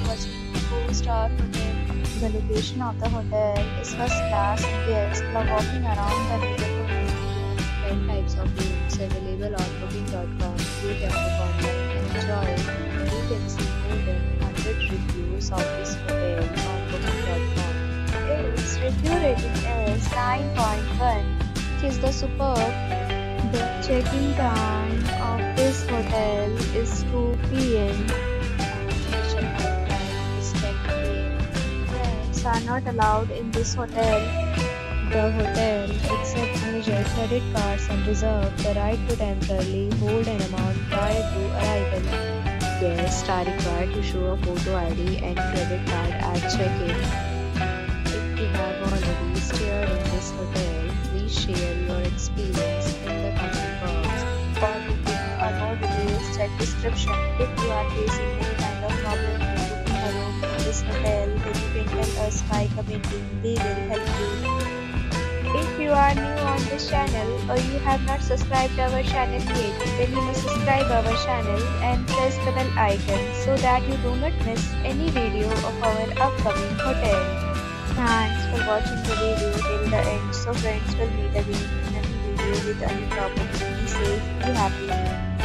watching a 4-star hotel. The location of the hotel is first class and guests love walking around the neighborhood. 10 types of rooms available on booking.com. You can book online and enjoy it. You can see more than 100 reviews of this hotel on booking.com. Its review rating is 9.1, which is the superb. The check-in time of this hotel is 2 p.m. The check-out time is 10 p.m. Pets are not allowed in this hotel. The hotel accepts major credit cards and reserves the right to temporarily hold an amount prior to arrival. Guests are required to show a photo ID and credit card at check-in. If you have already stayed in this hotel, please share your experience in the comment box. For booking or more details, check description. If you are facing any kind of problem in booking a room in this hotel, then you can tell us by commenting. We will help you. If you are new on this channel or you have not subscribed our channel yet, then you must subscribe our channel and press the bell icon so that you do not miss any video of our upcoming hotel. Thanks for watching the video till the end. So friends, will meet again in a new video with a new topic. Be safe, be happy.